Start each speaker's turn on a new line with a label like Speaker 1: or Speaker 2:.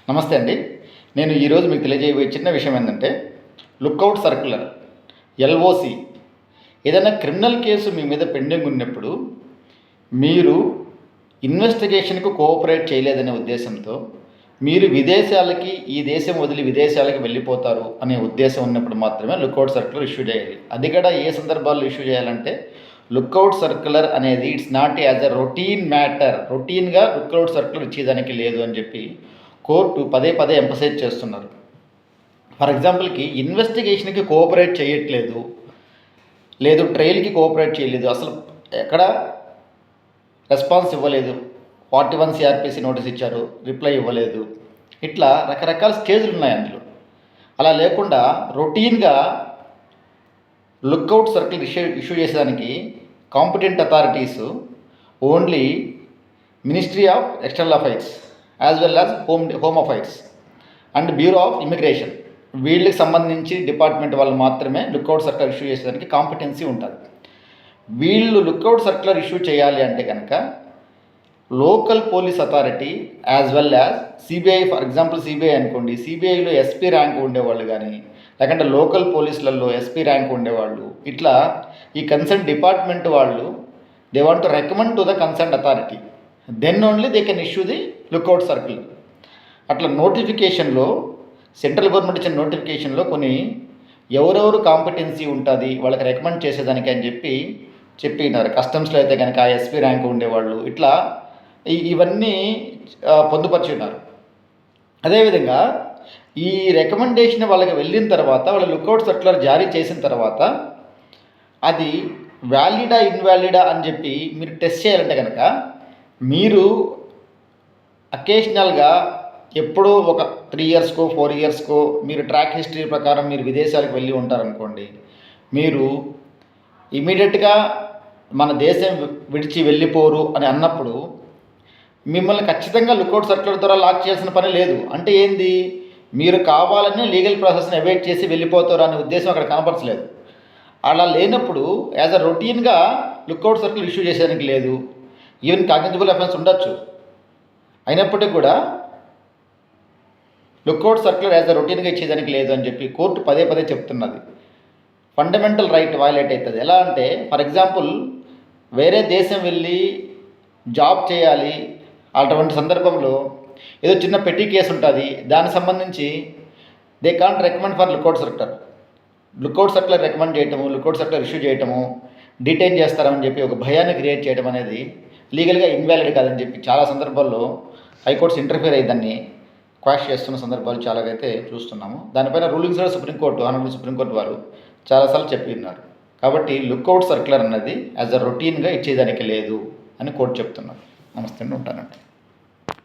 Speaker 1: నమస్తే అండి. నేను ఈరోజు మీకు తెలియజేయబోయే చిన్న విషయం ఏంటంటే, లుక్అవుట్ సర్క్యులర్ ఎల్ఓసి. ఏదైనా క్రిమినల్ కేసు మీ మీద పెండింగ్ ఉన్నప్పుడు మీరు ఇన్వెస్టిగేషన్కు కోఆపరేట్ చేయలేదనే ఉద్దేశంతో మీరు విదేశాలకి, ఈ దేశం వదిలి విదేశాలకు వెళ్ళిపోతారు అనే ఉద్దేశం ఉన్నప్పుడు మాత్రమే లుక్అవుట్ సర్క్యులర్ ఇష్యూ చేయాలి. అది కూడా ఏ సందర్భాల్లో ఇష్యూ చేయాలంటే, లుక్అవుట్ సర్క్యులర్ అనేది it's not as a routine matter. రొటీన్గా లుక్అవుట్ సర్క్యులర్ ఇచ్చేదానికి లేదు అని చెప్పి కోర్టు పదే పదే ఎంఫసైజ్ చేస్తున్నారు. ఫర్ ఎగ్జాంపుల్కి ఇన్వెస్టిగేషన్కి కోఆపరేట్ చేయట్లేదు, లేదు ట్రయల్కి కోఆపరేట్ చేయలేదు, అసలు ఎక్కడ రెస్పాన్స్ ఇవ్వలేదు, 41 సిఆర్పిసి నోటీస్ ఇచ్చారు, రిప్లై ఇవ్వలేదు, ఇట్లా రకరకాల స్టేజ్లు ఉన్నాయి అందులో. అలా లేకుండా రొటీన్గా లుక్అవుట్ సర్కిల్ ఇష్యూ చేసేదానికి competent authorities only ministry of external affairs as well as home affairs and bureau of immigration, వీళ్ళకి సంబంధించి డిపార్ట్మెంట్ వాళ్ళు మాత్రమే లుక్అవుట్ సర్క్యులర్ ఇష్యూ చేసేదానికి కాంపిటెన్సీ ఉంటుంది. వీళ్ళు లుక్అవుట్ సర్క్యులర్ ఇష్యూ చేయాలి అంటే కనుక local police authority as well as CBI, for example CBI అనుకోండి, సిబిఐలో ఎస్పీ ర్యాంక్ ఉండేవాళ్ళు కానీ, లేకుంటే లోకల్ పోలీసులలో ఎస్పీ ర్యాంక్ ఉండేవాళ్ళు, ఇట్లా ఈ కన్సర్న్ డిపార్ట్మెంట్ వాళ్ళు they want to recommend to the concern authority, then only they can issue the lookout circular. అట్లా నోటిఫికేషన్లో సెంట్రల్ గవర్నమెంట్ ఇచ్చిన నోటిఫికేషన్లో కొన్ని ఎవరెవరు కాంపిటెన్సీ ఉంటుంది వాళ్ళకి రికమెండ్ చేసేదానికి అని చెప్పినారు. కస్టమ్స్లో అయితే కనుక ఎస్పీ ర్యాంక్ ఉండేవాళ్ళు, ఇట్లా ఇవన్నీ పొందుపరిచి ఉన్నారు. అదేవిధంగా ఈ రికమెండేషన్ వాళ్ళకి వెళ్ళిన తర్వాత, వాళ్ళ లుక్అవుట్ సర్క్యులర్ జారీ చేసిన తర్వాత అది వ్యాలిడా ఇన్వాలిడా అని చెప్పి మీరు టెస్ట్ చేయాలంటే కనుక మీరు అకేషనల్గా ఎప్పుడో ఒక 3 ఇయర్స్కో 4 ఇయర్స్కో మీరు ట్రాక్ హిస్టరీ ప్రకారం మీరు విదేశాలకు వెళ్ళి ఉంటారనుకోండి, మీరు ఇమీడియట్గా మన దేశం విడిచి వెళ్ళిపోరు అని అన్నప్పుడు మిమ్మల్ని ఖచ్చితంగా లుక్అవుట్ సర్క్యులర్ ద్వారా లాక్ చేయాల్సిన పని లేదు. అంటే ఏంది, మీరు కావాలని లీగల్ ప్రాసెస్ని అవాయిడ్ చేసి వెళ్ళిపోతారు అనే ఉద్దేశం అక్కడ కనపరచలేదు. అలా లేనప్పుడు యాజ్ అ రొటీన్గా లుక్అవుట్ సర్క్యులర్ ఇష్యూ చేసేదానికి లేదు. ఈవెన్ కాగ్నిజబుల్ అఫెన్స్ ఉండొచ్చు, అయినప్పటికీ కూడా లుక్అవుట్ సర్క్యులర్ యాజ్ అ రొటీన్గా ఇచ్చేదానికి లేదు అని చెప్పి కోర్టు పదే పదే చెప్తున్నది. ఫండమెంటల్ రైట్ వైలేట్ అవుతుంది. ఎలా అంటే, ఫర్ ఎగ్జాంపుల్ వేరే దేశం వెళ్ళి జాబ్ చేయాలి, అటువంటి సందర్భంలో ఏదో చిన్న పెట్టి కేసు ఉంటుంది, దానికి సంబంధించి they can't recommend for lookout circular. Lookout circular recommend చేయటము, లుక్అవుట్ సర్క్యులర్ ఇష్యూ చేయటము, డిటైన్ చేస్తారని చెప్పి ఒక భయాన్ని క్రియేట్ చేయడం అనేది లీగల్గా ఇన్వాలిడ్ కాదని చెప్పి చాలా సందర్భాల్లో హైకోర్ట్స్ ఇంటర్ఫియర్ అయ్యి దాన్ని క్వాష్ చేస్తున్న సందర్భాలు చాలా అయితే చూస్తున్నాము. దానిపైన రూలింగ్స్లో ఆనరబుల్ సుప్రీంకోర్టు వారు చాలాసార్లు చెప్పి ఉన్నారు. కాబట్టి లుక్అవుట్ సర్క్యులర్ అన్నది యాజ్ అ రొటీన్గా ఇచ్చేదానికి లేదు అని కోర్టు చెప్తున్నారు. నమస్తే అండి, ఉంటానండి.